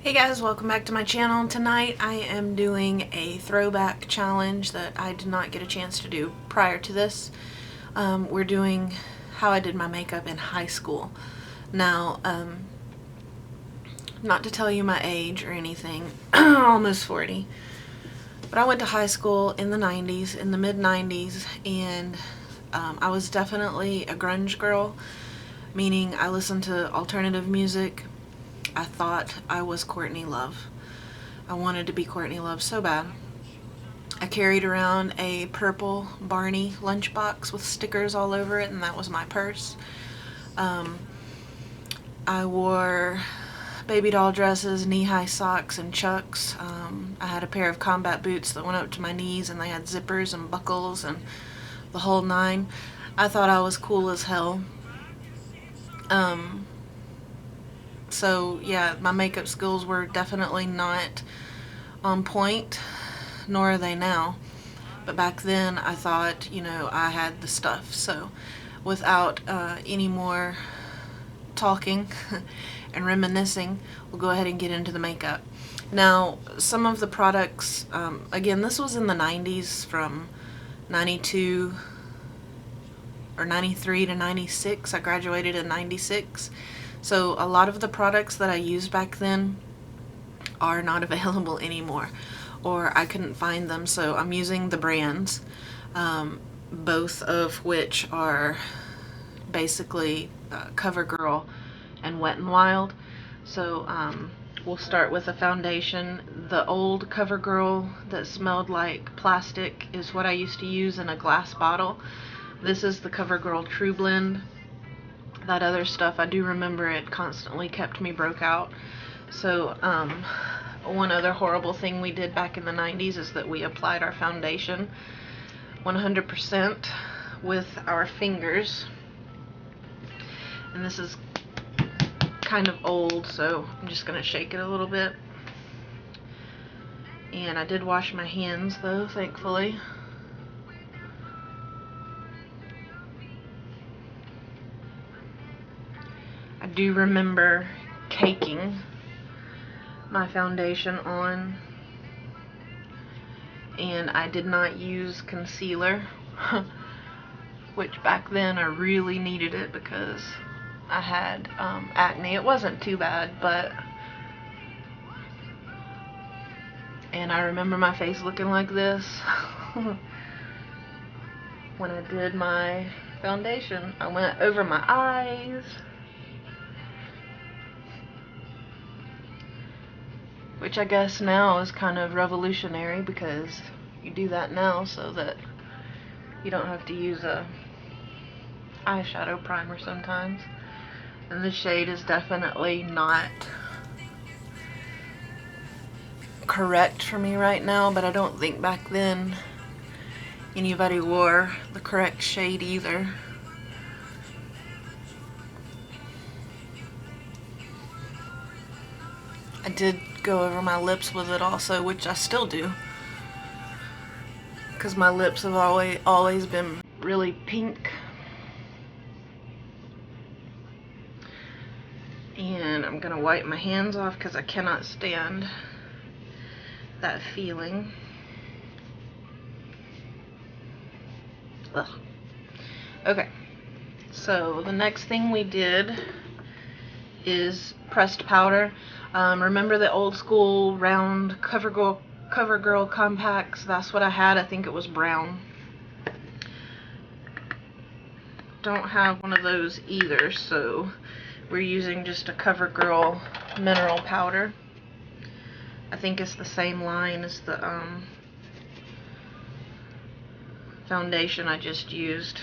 Hey guys, welcome back to my channel. Tonight I am doing a throwback challenge that I did not get a chance to do prior to this. We're doing how I did my makeup in high school. Now, not to tell you my age or anything, almost 40, but I went to high school in the 90s, in the mid-90s, and I was definitely a grunge girl, meaning I listened to alternative music. I thought I was Courtney Love. I wanted to be Courtney Love so bad. I carried around a purple Barney lunchbox with stickers all over it, and that was my purse. I wore baby doll dresses, knee-high socks, and Chucks. I had a pair of combat boots that went up to my knees, and they had zippers and buckles and the whole nine. I thought I was cool as hell. So yeah, my makeup skills were definitely not on point, nor are they now. But back then I thought, I had the stuff. So without any more talking and reminiscing, we'll go ahead and get into the makeup. Now, some of the products, again, this was in the 90s, from 92 or 93 to 96. I graduated in 96. So a lot of the products that I used back then are not available anymore, or I couldn't find them, so I'm using the brands, both of which are basically CoverGirl and Wet n Wild. So we'll start with a foundation. The old CoverGirl that smelled like plastic is what I used to use in a glass bottle. This is the CoverGirl True Blend. That other stuff, I do remember it constantly kept me broke out. So one other horrible thing we did back in the 90s is that we applied our foundation 100% with our fingers. And this is kind of old, so I'm just going to shake it a little bit. And I did wash my hands though, thankfully. I do remember caking my foundation on, and I did not use concealer, which back then I really needed it because I had acne. It wasn't too bad, and I remember my face looking like this when I did my foundation. I went over my eyes, which I guess now is kind of revolutionary because you do that now so that you don't have to use a eyeshadow primer sometimes. And the shade is definitely not correct for me right now, but I don't think back then anybody wore the correct shade either. I did go over my lips with it also, which I still do, because my lips have always been really pink. And I'm gonna wipe my hands off because I cannot stand that feeling. Ugh. Okay, so the next thing we did is pressed powder. Remember the old school round CoverGirl compacts? That's what I had. I think it was brown. Don't have one of those either, so we're using just a CoverGirl mineral powder. I think it's the same line as the foundation I just used.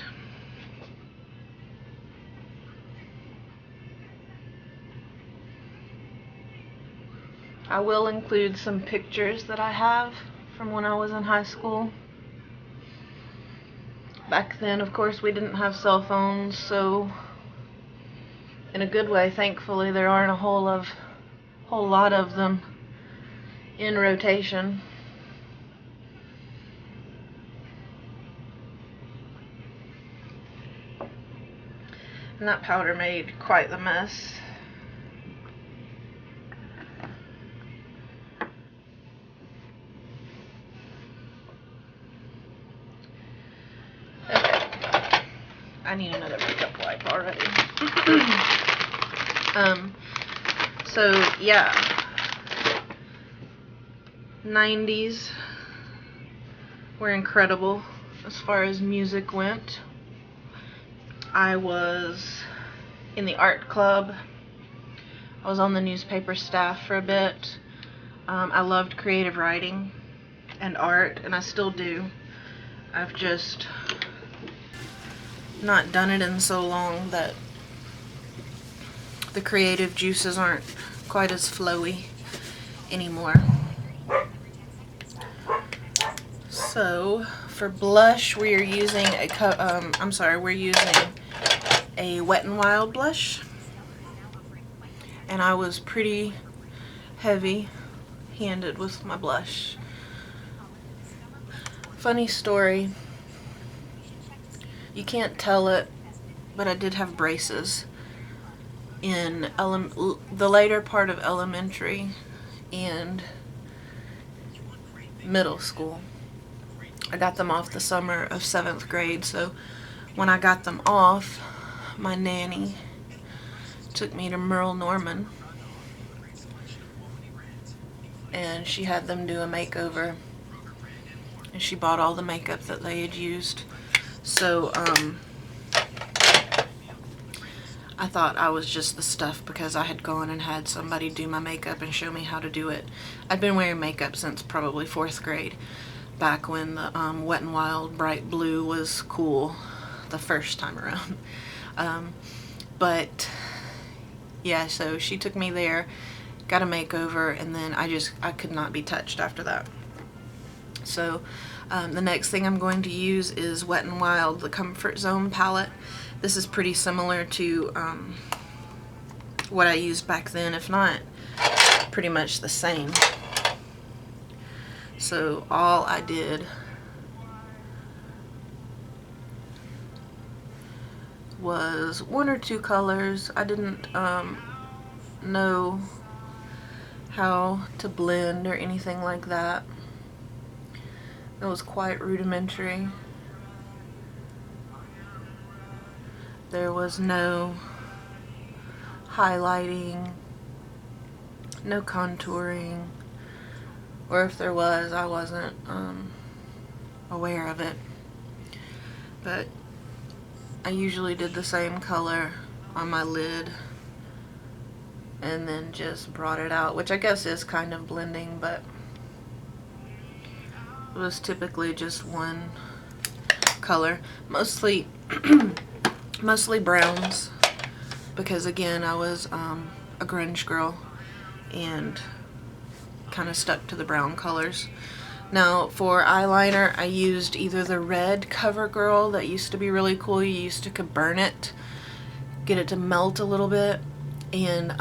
I will include some pictures that I have from when I was in high school. Back then, of course, we didn't have cell phones, so in a good way, thankfully, there aren't a whole lot of them in rotation. And that powder made quite the mess. I need another makeup wipe already. So yeah, 90s were incredible as far as music went. I was in the art club. I was on the newspaper staff for a bit. I loved creative writing and art, and I still do. I've just not done it in so long that the creative juices aren't quite as flowy anymore. So for blush, we are using we're using a Wet n Wild blush, and I was pretty heavy-handed with my blush. Funny story. You can't tell it, but I did have braces in the later part of elementary and middle school. I got them off the summer of 7th grade, so when I got them off, my nanny took me to Merle Norman, and she had them do a makeover, and she bought all the makeup that they had used. So I thought I was just the stuff because I had gone and had somebody do my makeup and show me how to do it. I'd been wearing makeup since probably 4th grade, back when the Wet n Wild bright blue was cool the first time around. But yeah, so she took me there, got a makeover, and then I could not be touched after that. So the next thing I'm going to use is Wet n Wild, the Comfort Zone palette. This is pretty similar to what I used back then, if not pretty much the same. So all I did was 1 or 2 colors. I didn't know how to blend or anything like that. It was quite rudimentary. There was no highlighting, no contouring, or if there was, I wasn't aware of it. But I usually did the same color on my lid and then just brought it out, which I guess is kind of blending, but it was typically just one color, mostly mostly browns, because again I was a grunge girl and kind of stuck to the brown colors. Now for eyeliner, I used either the red CoverGirl that used to be really cool. You used to could burn it, get it to melt a little bit, and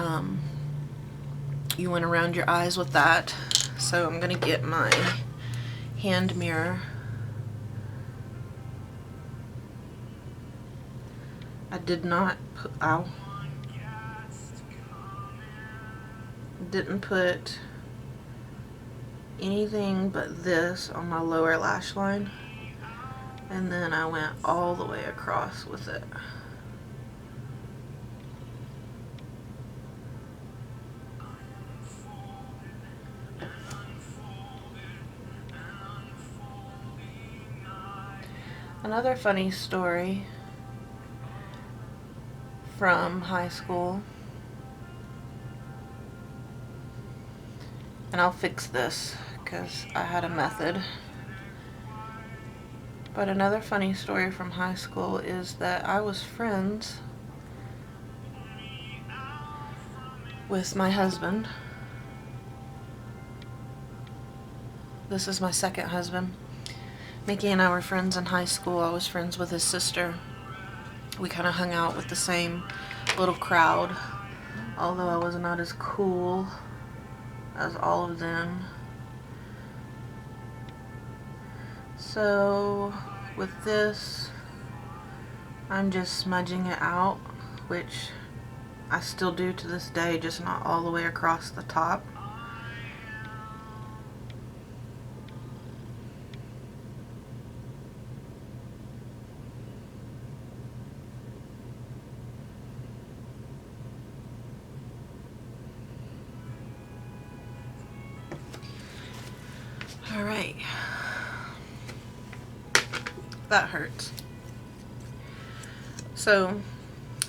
you went around your eyes with that. So I'm gonna get my hand mirror. I did not put, didn't put anything but this on my lower lash line, and then I went all the way across with it. Another funny story from high school, and I'll fix this because I had a method. But another funny story from high school is that I was friends with my husband. This is my second husband. Mickey and I were friends in high school. I was friends with his sister. We kind of hung out with the same little crowd, although I was not as cool as all of them. So with this, I'm just smudging it out, which I still do to this day, just not all the way across the top. that hurts. So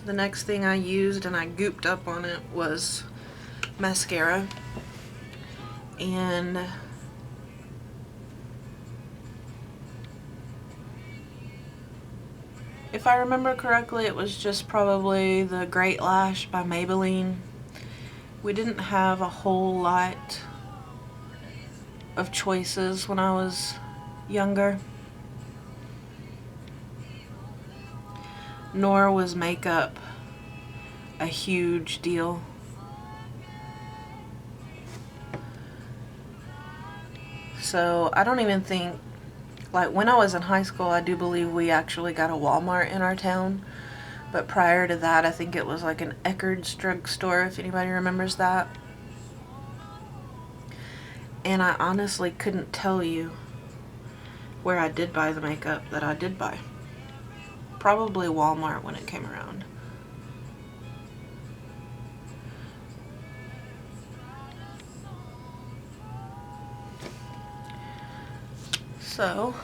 the next thing I used, and I gooped up on it, was mascara. And if I remember correctly, it was just probably the Great Lash by Maybelline. We didn't have a whole lot of choices when I was younger. Nor was makeup a huge deal. So I don't even think, like when I was in high school, I do believe we actually got a Walmart in our town. But prior to that, I think it was like an Eckerd's drugstore, if anybody remembers that. And I honestly couldn't tell you where I did buy the makeup that I did buy. Probably Walmart when it came around. So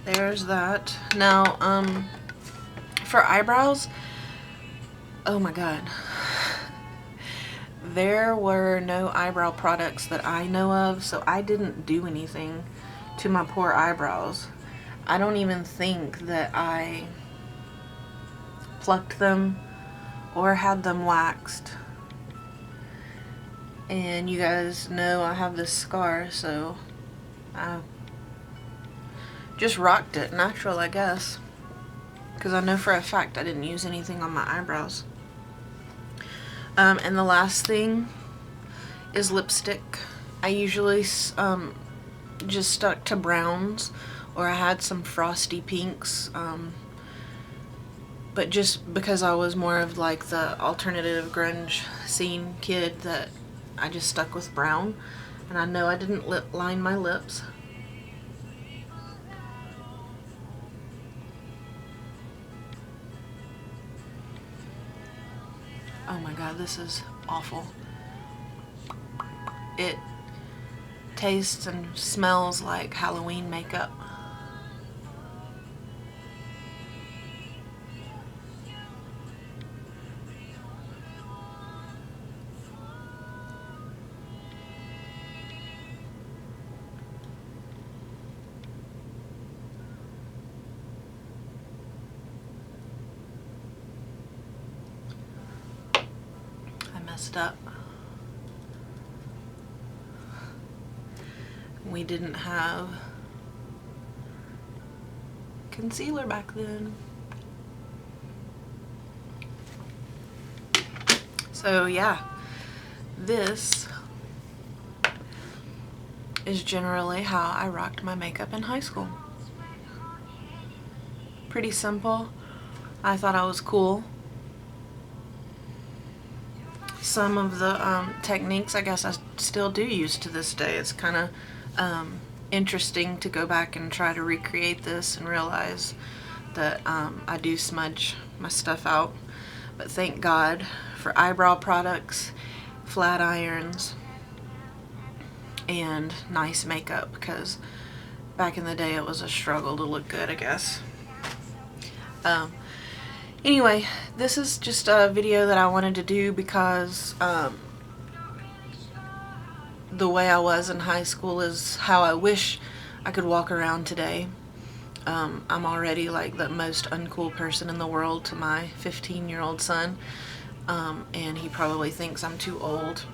there's that. Now, for eyebrows, oh my god. There were no eyebrow products that I know of, so I didn't do anything to my poor eyebrows. I don't even think that I plucked them or had them waxed. And you guys know I have this scar, so I just rocked it natural, I guess. Because I know for a fact I didn't use anything on my eyebrows. And the last thing is lipstick. I usually just stuck to browns, or I had some frosty pinks. But just because I was more of like the alternative grunge scene kid, that I just stuck with brown. And I know I didn't line my lips. Oh my god, this is awful. It tastes and smells like Halloween makeup. Up. We didn't have concealer back then. So yeah, this is generally how I rocked my makeup in high school. Pretty simple. I thought I was cool. Some of the techniques I guess I still do use to this day. It's kind of interesting to go back and try to recreate this and realize that I do smudge my stuff out. But thank God for eyebrow products, flat irons, and nice makeup, because back in the day it was a struggle to look good, I guess. Anyway, this is just a video that I wanted to do because the way I was in high school is how I wish I could walk around today. I'm already like the most uncool person in the world to my 15-year-old son, and he probably thinks I'm too old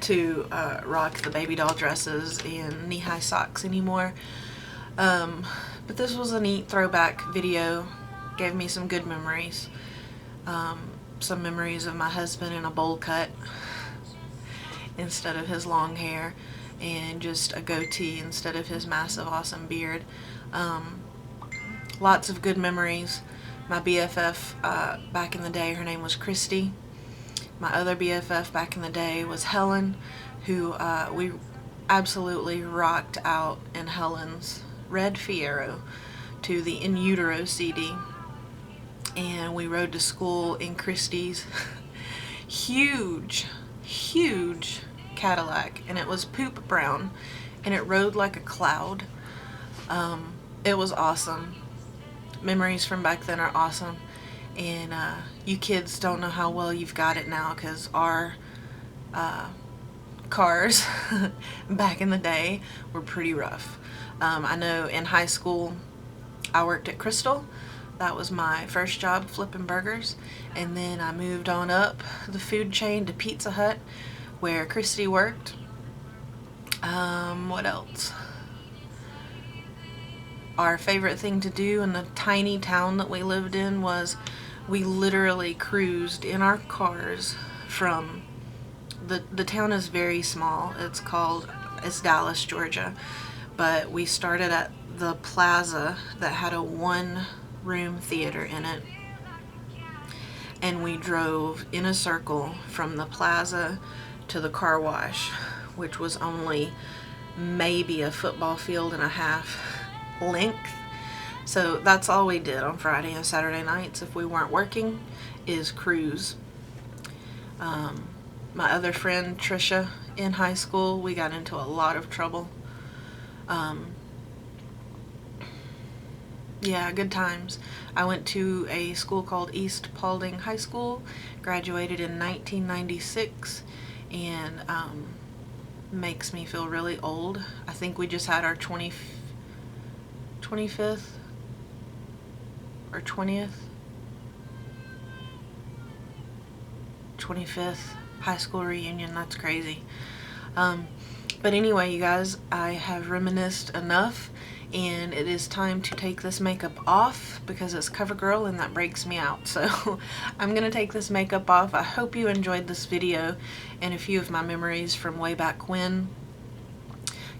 to rock the baby doll dresses and knee-high socks anymore. But this was a neat throwback video. Gave me some good memories. Some memories of my husband in a bowl cut instead of his long hair, and just a goatee instead of his massive awesome beard. Lots of good memories. My BFF back in the day, her name was Christy. My other BFF back in the day was Helen, who we absolutely rocked out in Helen's red Fiero to the In Utero CD. And we rode to school in Christie's huge Cadillac, and it was poop brown, and it rode like a cloud. It was awesome. Memories from back then are awesome. And you kids don't know how well you've got it now, because our cars back in the day were pretty rough. I know in high school I worked at Crystal. That was my first job, flipping burgers. And then I moved on up the food chain to Pizza Hut, where Christy worked. What else? Our favorite thing to do in the tiny town that we lived in was we literally cruised in our cars from the town is very small. It's Dallas, Georgia. But we started at the plaza that had a one-room theater in it. And we drove in a circle from the plaza to the car wash, which was only maybe a football field and a half length. So that's all we did on Friday and Saturday nights if we weren't working, is cruise. My other friend Trisha in high school, we got into a lot of trouble. Yeah, good times. I went to a school called East Paulding High School, graduated in 1996, and makes me feel really old. I think we just had our 25th or 25th high school reunion. That's crazy. But anyway, you guys, I have reminisced enough, and it is time to take this makeup off because it's CoverGirl and that breaks me out. So I'm gonna take this makeup off. I hope you enjoyed this video and a few of my memories from way back when.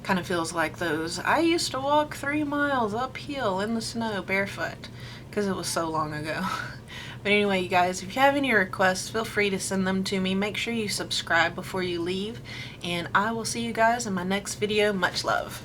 Kind of feels like those. I used to walk 3 miles uphill in the snow barefoot because it was so long ago. But anyway, you guys, if you have any requests, feel free to send them to me. Make sure you subscribe before you leave, and I will see you guys in my next video. Much love.